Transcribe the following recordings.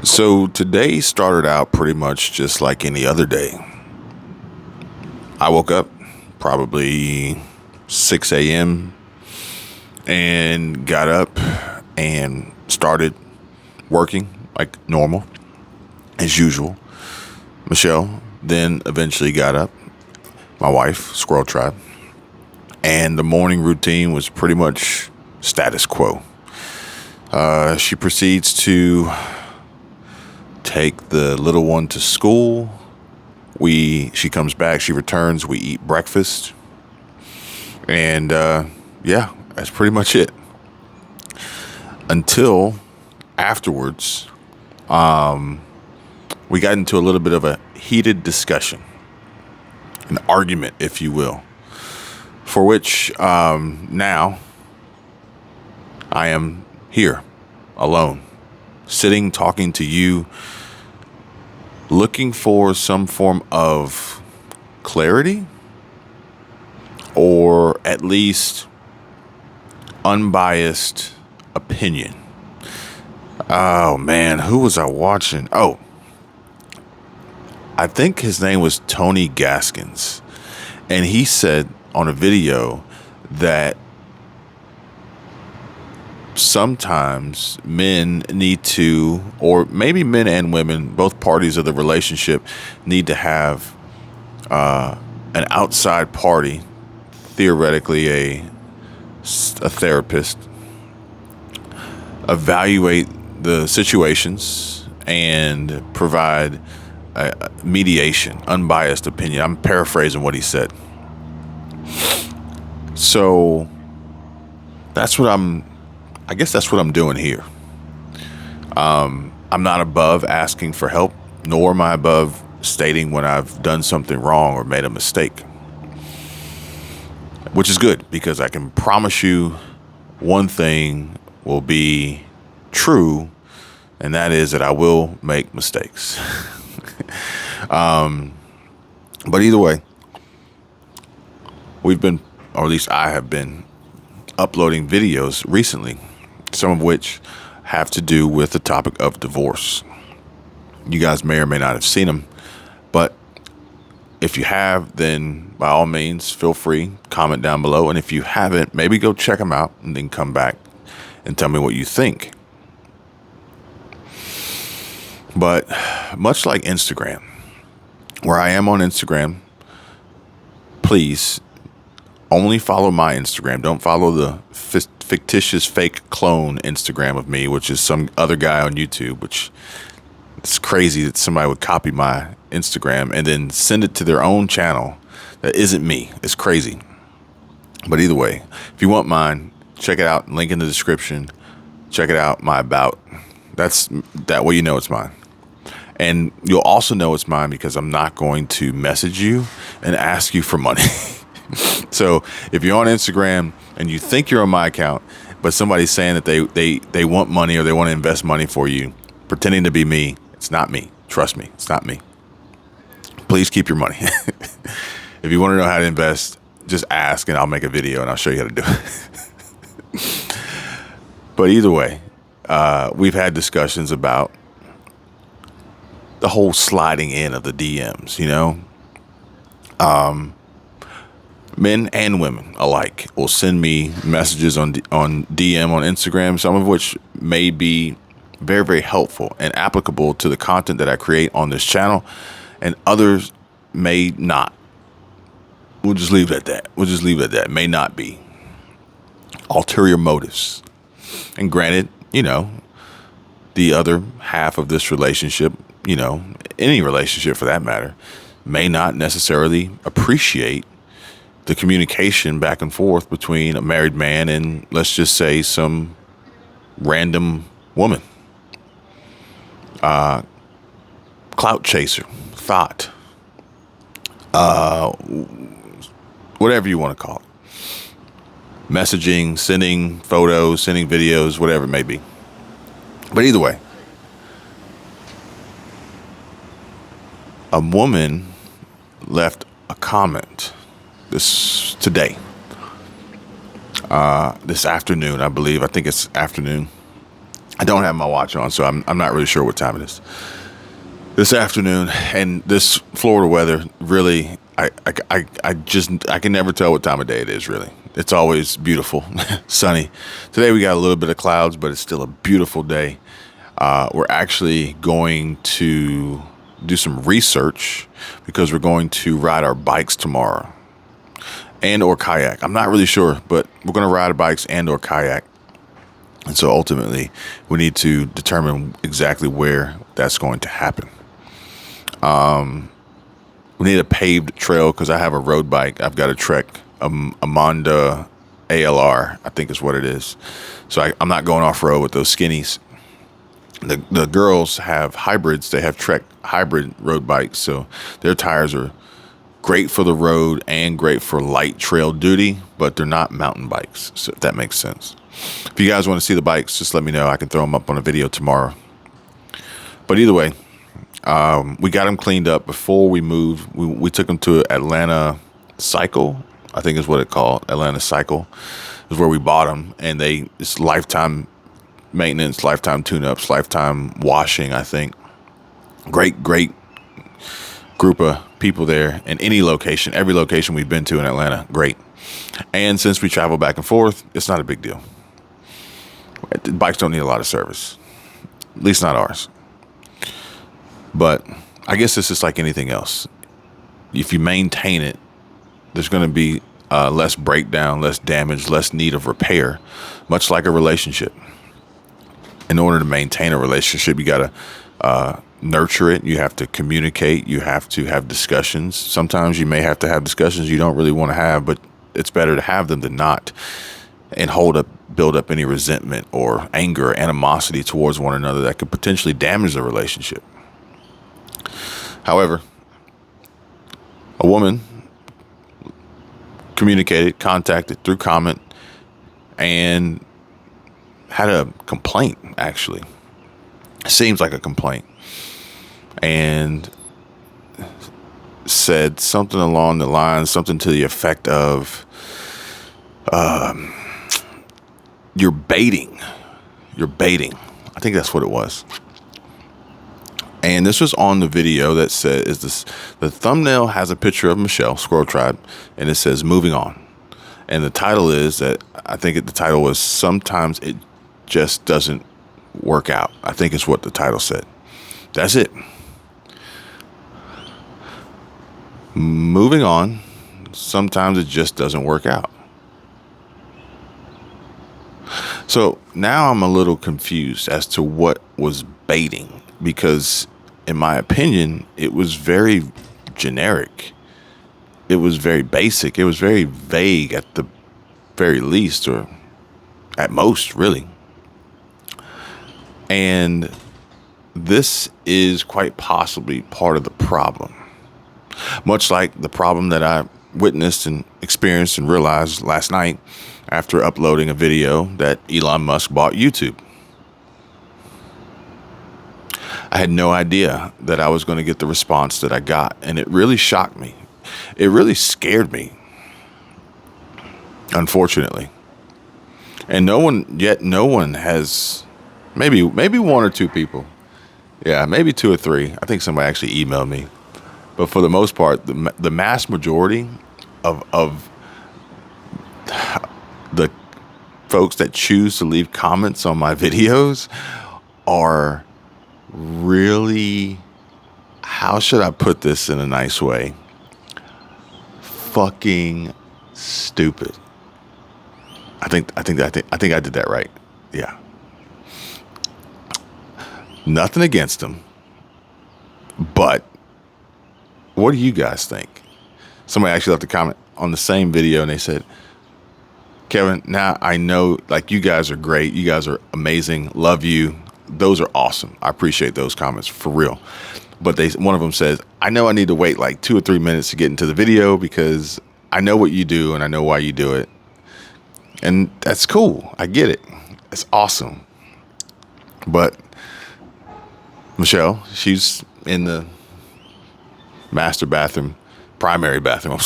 So today started out pretty much just like any other day. I woke up probably 6 a.m. and got up and started working like normal, as usual. Michelle then eventually got up, my wife, Squirrel Tribe, and the morning routine was pretty much status quo. She proceeds to take the little one to school. She comes back, she returns, we eat breakfast, and yeah, that's pretty much it. Until afterwards, we got into a little bit of a heated discussion, an argument, if you will, for which now I am here alone, sitting, talking to you, looking for some form of clarity or at least unbiased opinion. Oh man, who was I watching? Oh, I think his name was Tony Gaskins. And he said on a video that sometimes men need to, or maybe men and women, both parties of the relationship, need to have an outside party, theoretically a therapist, evaluate the situations and provide a mediation, unbiased opinion. I'm paraphrasing what he said. So I guess that's what I'm doing here. I'm not above asking for help, nor am I above stating when I've done something wrong or made a mistake, which is good because I can promise you one thing will be true, and that is that I will make mistakes. But either way, we've been, or at least I have been, uploading videos recently, some of which have to do with the topic of divorce. You guys may or may not have seen them, but if you have, then by all means, feel free, comment down below. And if you haven't, maybe go check them out and then come back and tell me what you think. But much like Instagram, where I am on Instagram, please only follow my Instagram. Don't follow the fictitious fake clone Instagram of me, which is some other guy on YouTube, which it's crazy that somebody would copy my Instagram and then send it to their own channel that isn't me. It's crazy. But either way, if you want mine, check it out. Link in the description. Check it out. My about. That way you know it's mine. And you'll also know it's mine because I'm not going to message you and ask you for money. So if you're on Instagram and you think you're on my account, but somebody's saying that they want money or they want to invest money for you, pretending to be me, it's not me. Trust me, it's not me. Please keep your money. If you want to know how to invest, just ask and I'll make a video and I'll show you how to do it. But either way, we've had discussions about the whole sliding in of the DMs, you know? Men and women alike will send me messages on DM on Instagram, some of which may be very, very helpful and applicable to the content that I create on this channel, and others may not. We'll just leave it at that. May not be. Ulterior motives. And granted, you know, the other half of this relationship, you know, any relationship for that matter, may not necessarily appreciate the communication back and forth between a married man and, let's just say, some random woman. Clout chaser, thought, whatever you want to call it. Messaging, sending photos, sending videos, whatever it may be. But either way, a woman left a comment this afternoon, I believe. I think it's afternoon. I don't have my watch on, so I'm not really sure what time it is this afternoon. And this Florida weather really, I can never tell what time of day it is. Really, it's always beautiful, sunny. Today we got a little bit of clouds, but it's still a beautiful day. We're actually going to do some research because we're going to ride our bikes tomorrow and or kayak. I'm not really sure, but we're going to ride our bikes and or kayak. And so ultimately, we need to determine exactly where that's going to happen. We need a paved trail because I have a road bike. I've got a Trek, a Monda ALR, I think is what it is. So I'm not going off road with those skinnies. The girls have hybrids. They have Trek hybrid road bikes. So their tires are great for the road and great for light trail duty, but they're not mountain bikes. So if that makes sense. If you guys want to see the bikes, just let me know. I can throw them up on a video tomorrow. But either way, we got them cleaned up before we moved. We took them to Atlanta Cycle, I think is what it's called. Atlanta Cycle is where we bought them. And it's lifetime maintenance, lifetime tune-ups, lifetime washing, I think. Great group of people there in any location. Every location we've been to in Atlanta, great. And since we travel back and forth, it's not a big deal. Bikes don't need a lot of service, at least not ours. But I guess it's just like anything else. If you maintain it, there's going to be less breakdown, less damage, less need of repair, much like a relationship. In order to maintain a relationship, you got to nurture it. You have to communicate. You have to have discussions. Sometimes you may have to have discussions you don't really want to have, but it's better to have them than not, and build up any resentment or anger or animosity towards one another that could potentially damage the relationship. However, a woman contacted through comment, and had a complaint, actually. Seems like a complaint. And said something along the lines, something to the effect of, you're baiting. I think that's what it was. And this was on the video that said, the thumbnail has a picture of Michelle, Squirrel Tribe, and it says moving on. And the title is that, I think the title was Sometimes It Just Doesn't Work Out. I think it's what the title said. That's it. Moving on. Sometimes it just doesn't work out. So now I'm a little confused as to what was baiting, because in my opinion, it was very generic. It was very basic. It was very vague at the very least, or at most, really. And this is quite possibly part of the problem. Much like the problem that I witnessed and experienced and realized last night after uploading a video that Elon Musk bought YouTube. I had no idea that I was going to get the response that I got, and it really shocked me. It really scared me, unfortunately. And no one has, maybe one or two people. Yeah, maybe two or three. I think somebody actually emailed me. But for the most part, the mass majority of the folks that choose to leave comments on my videos are really, how should I put this in a nice way? Fucking stupid. I think I did that right. Yeah. Nothing against them, but what do you guys think? Somebody actually left a comment on the same video, and they said, Kevin, now I know, like, you guys are great. You guys are amazing. Love you. Those are awesome. I appreciate those comments, for real. But one of them says, I know I need to wait like 2 or 3 minutes to get into the video because I know what you do and I know why you do it. And that's cool. I get it. It's awesome. But Michelle, she's in the primary bathroom.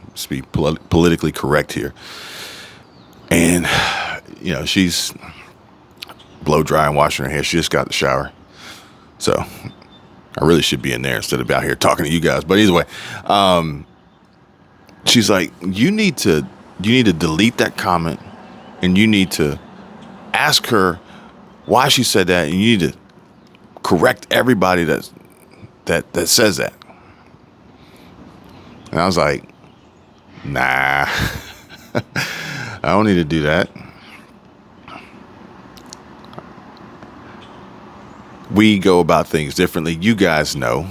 Let's be politically correct here. And, she's blow dry and washing her hair. She just got the shower. So I really should be in there instead of out here talking to you guys. But either way, she's like, you need to delete that comment, and you need to ask her why she said that, and you need to correct everybody that says that. And I was like, nah, I don't need to do that. We go about things differently. You guys know.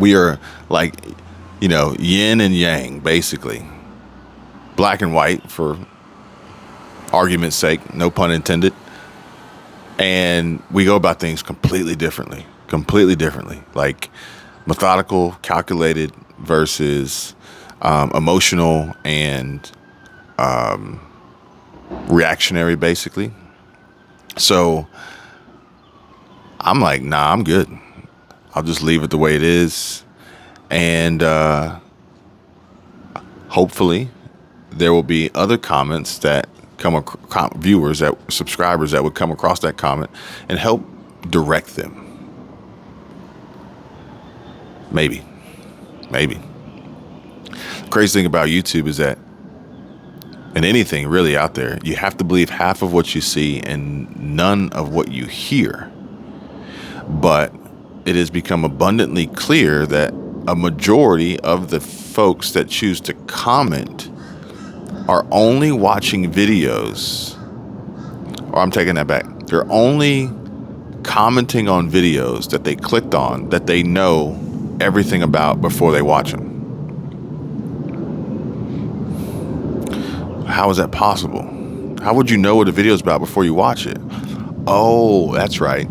We are like, yin and yang, basically. Black and white, for argument's sake, no pun intended. And we go about things completely differently. Like methodical, calculated versus emotional and reactionary, basically. So I'm like, nah, I'm good. I'll just leave it the way it is. And hopefully there will be other comments that subscribers that would come across that comment and help direct them. Maybe. The crazy thing about YouTube is that, and anything really out there, you have to believe half of what you see and none of what you hear. But it has become abundantly clear that a majority of the folks that choose to comment are only watching videos, or I'm taking that back. They're only commenting on videos that they clicked on, that they know everything about before they watch them. How is that possible? How would you know what a video is about before you watch it? Oh, that's right.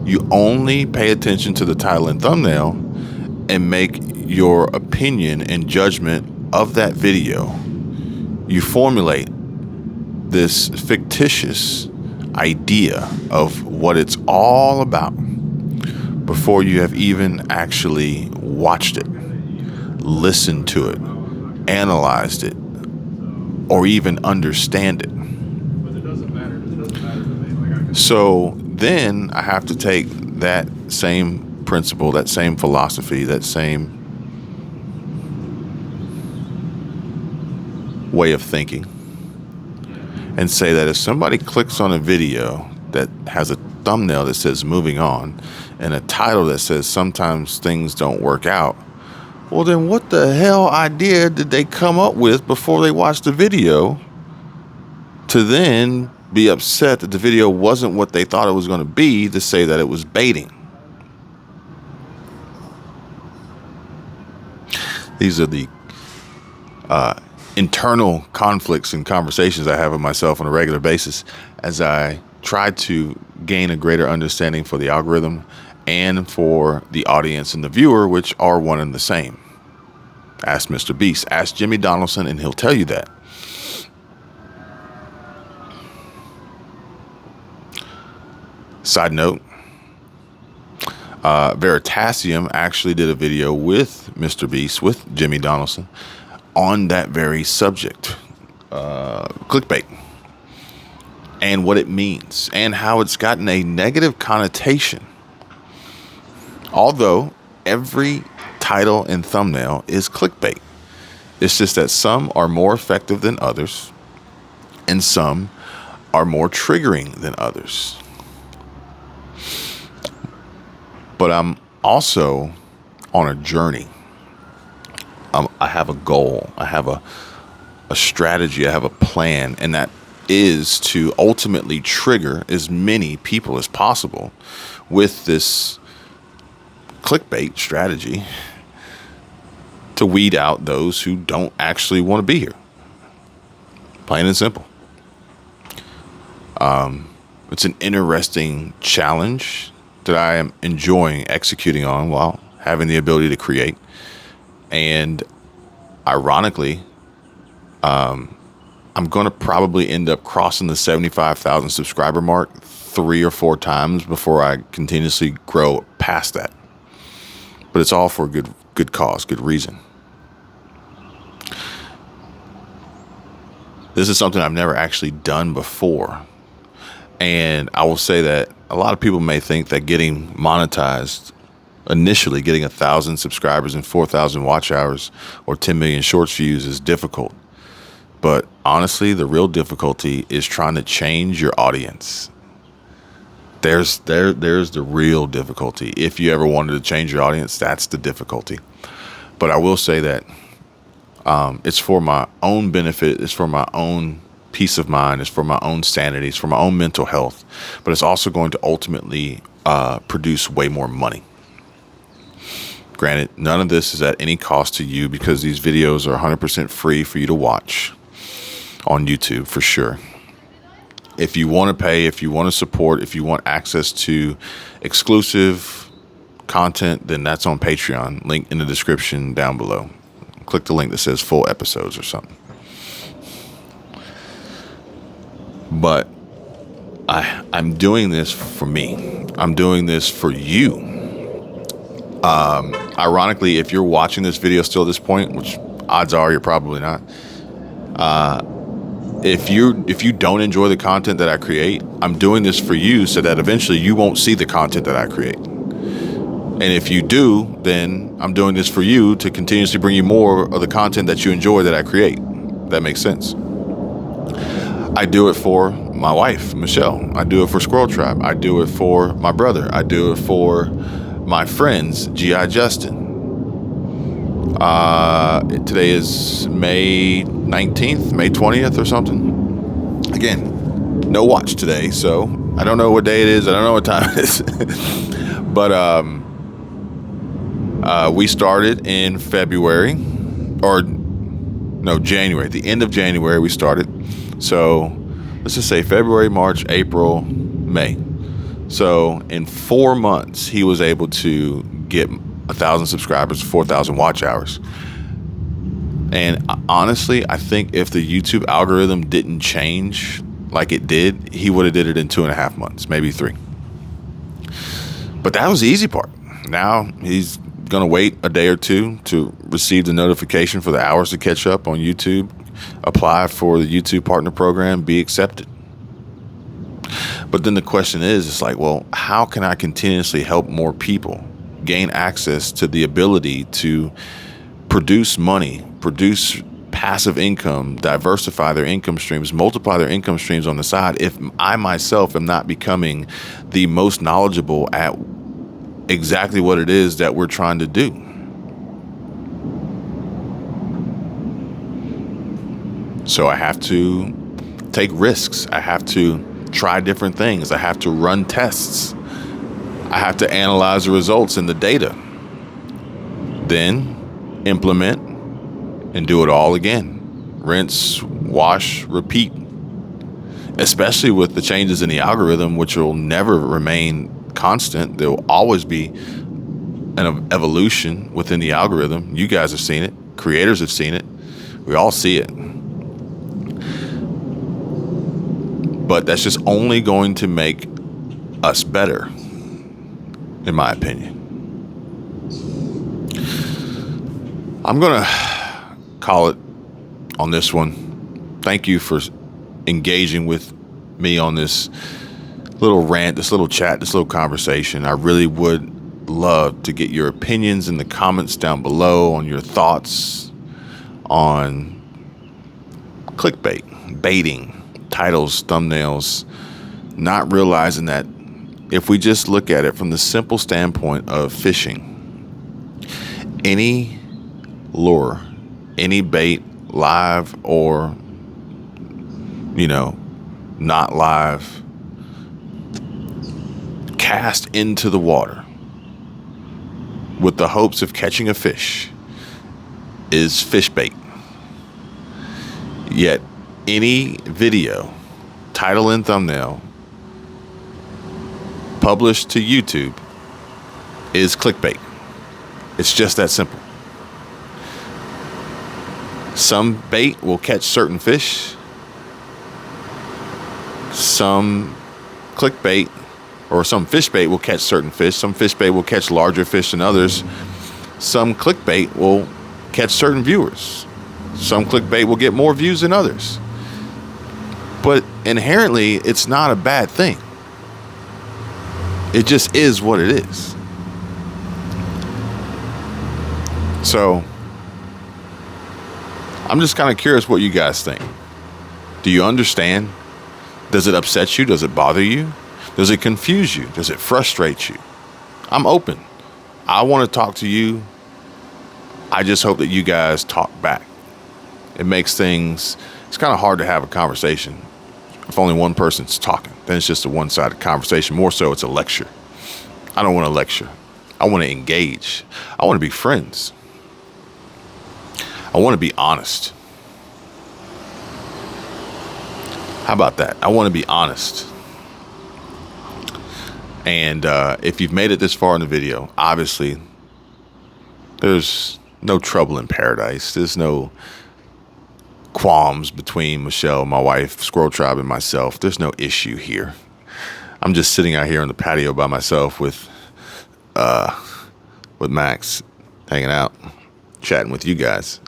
You only pay attention to the title and thumbnail and make your opinion and judgment of that video. You formulate this fictitious idea of what it's all about before you have even actually watched it, listened to it, analyzed it, or even understand it. So then I have to take that same principle, that same philosophy, that same way of thinking, and say that if somebody clicks on a video that has a thumbnail that says moving on and a title that says sometimes things don't work out, well, then what the hell idea did they come up with before they watched the video to then be upset that the video wasn't what they thought it was going to be, to say that it was baiting? These are the internal conflicts and conversations I have with myself on a regular basis as I try to gain a greater understanding for the algorithm and for the audience and the viewer, which are one and the same. Ask Mr. Beast, ask Jimmy Donaldson, and he'll tell you that. Side note, Veritasium actually did a video with Mr. Beast, with Jimmy Donaldson, on that very subject, clickbait, and what it means, and how it's gotten a negative connotation. Although every title and thumbnail is clickbait. It's just that some are more effective than others, and some are more triggering than others. But I'm also on a journey. I have a goal. I have a strategy. I have a plan, and that is to ultimately trigger as many people as possible with this clickbait strategy to weed out those who don't actually want to be here. Plain and simple. It's an interesting challenge that I am enjoying executing on while having the ability to create. And ironically, I'm going to probably end up crossing the 75,000 subscriber mark 3 or 4 times before I continuously grow past that. But it's all for good cause, good reason. This is something I've never actually done before. And I will say that a lot of people may think that getting monetized, initially getting 1,000 subscribers and 4,000 watch hours or 10 million shorts views is difficult. But honestly, the real difficulty is trying to change your audience. There's the real difficulty. If you ever wanted to change your audience, that's the difficulty. But I will say that it's for my own benefit. It's for my own peace of mind. It's for my own sanity. It's for my own mental health. But it's also going to ultimately produce way more money. Granted, none of this is at any cost to you because these videos are 100% free for you to watch on YouTube for sure. If you want to pay, if you want to support, if you want access to exclusive content, then that's on Patreon. Link in the description down below. Click the link that says full episodes or something. But I'm doing this for me. I'm doing this for you. Ironically, if you're watching this video still at this point, which odds are you're probably not, if you don't enjoy the content that I create, I'm doing this for you so that eventually you won't see the content that I create. And if you do, then I'm doing this for you to continuously bring you more of the content that you enjoy that I create. That makes sense. I do it for my wife, Michelle. I do it for Squirrel Tribe. I do it for my brother. I do it for my friends, G.I. Justin. Today is May 19th, May 20th or something. Again, no watch today, so I don't know what day it is. I don't know what time it is. But we started in February, or no, January. At the end of January, we started. So let's just say February, March, April, May. So in 4 months, he was able to get 1,000 subscribers, 4,000 watch hours. And honestly, I think if the YouTube algorithm didn't change like it did, he would have did it in 2.5 months, maybe 3. But that was the easy part. Now he's going to wait a day or two to receive the notification for the hours to catch up on YouTube, apply for the YouTube Partner Program, be accepted. But then the question is, it's like, well, how can I continuously help more people gain access to the ability to produce money, produce passive income, diversify their income streams, multiply their income streams on the side if I myself am not becoming the most knowledgeable at exactly what it is that we're trying to do? So I have to take risks. I have to try different things. I have to run tests. I have to analyze the results and the data. Then implement and do it all again. Rinse, wash, repeat. Especially with the changes in the algorithm, which will never remain constant. There will always be an evolution within the algorithm. You guys have seen it. Creators have seen it. We all see it. But that's just only going to make us better, in my opinion. I'm going to call it on this one. Thank you for engaging with me on this little rant, this little chat, this little conversation. I really would love to get your opinions in the comments down below on your thoughts on clickbait, baiting, titles, thumbnails, not realizing that if we just look at it from the simple standpoint of fishing, any lure, any bait, live or, not live, cast into the water with the hopes of catching a fish is fish bait. Yet any video, title and thumbnail published to YouTube is clickbait. It's just that simple. Some bait will catch certain fish. Some clickbait or some fish bait will catch certain fish. Some fish bait will catch larger fish than others. Some clickbait will catch certain viewers. Some clickbait will get more views than others. But inherently, it's not a bad thing. It just is what it is. So I'm just kind of curious what you guys think. Do you understand? Does it upset you? Does it bother you? Does it confuse you? Does it frustrate you? I'm open. I want to talk to you. I just hope that you guys talk back. It makes things, it's kind of hard to have a conversation if only one person's talking. Then it's just a one-sided conversation. More so, it's a lecture. I don't want to lecture. I want to engage. I want to be friends. I want to be honest. How about that? I want to be honest. And if you've made it this far in the video, obviously, there's no trouble in paradise. There's no qualms between Michelle, my wife, Squirrel Tribe, and myself. There's no issue here. I'm just sitting out here on the patio by myself with Max, hanging out, chatting with you guys.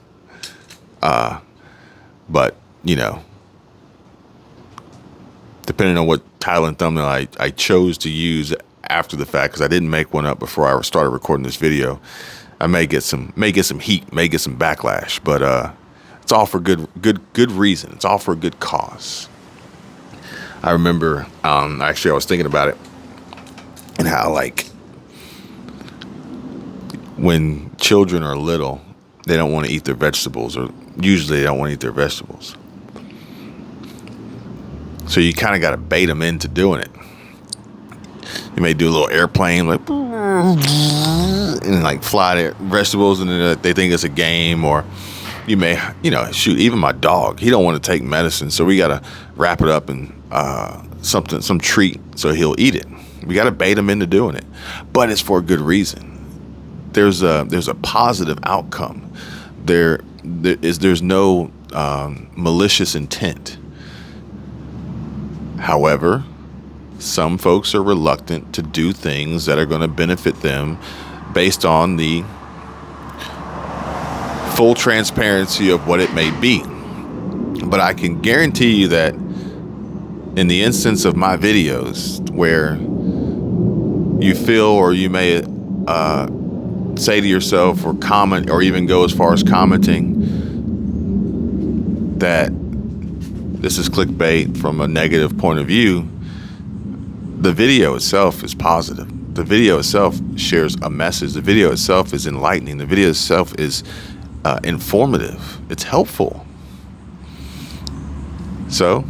But, you know, depending on what title and thumbnail I chose to use after the fact, because I didn't make one up before I started recording this video, I may get some heat, may get some backlash, but it's all for good reason. It's all for a good cause. I remember, actually, I was thinking about it and how, like, when children are little, they don't want to eat their vegetables, or usually they don't want to eat their vegetables. So you kind of got to bait them into doing it. You may do a little airplane, like, and like fly their vegetables, and then they think it's a game. Or you may, shoot, even my dog, he don't want to take medicine, so we got to wrap it up in some treat so he'll eat it. We got to bait him into doing it, but it's for a good reason. There's a positive outcome. There's no malicious intent. However, some folks are reluctant to do things that are going to benefit them based on the full transparency of what it may be. But I can guarantee you that in the instance of my videos where you feel, or you may say to yourself or comment, or even go as far as commenting that this is clickbait from a negative point of view, the video itself is positive. The video itself shares a message. The video itself is enlightening. The video itself is informative. It's helpful. So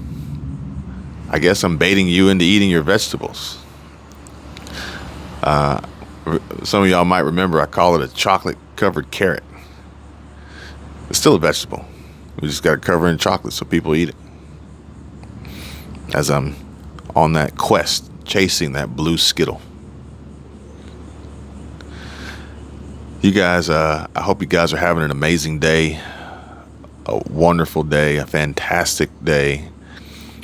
I guess I'm baiting you into eating your vegetables. Some of y'all might remember I call it a chocolate covered carrot. It's still a vegetable. We just got to cover it in chocolate so people eat it. As I'm on that quest, chasing that blue Skittle. You guys, I hope you guys are having an amazing day, a wonderful day, a fantastic day.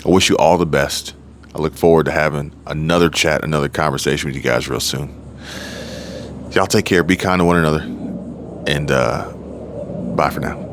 I wish you all the best. I look forward to having another chat, another conversation with you guys real soon. Y'all take care, be kind to one another, and bye for now.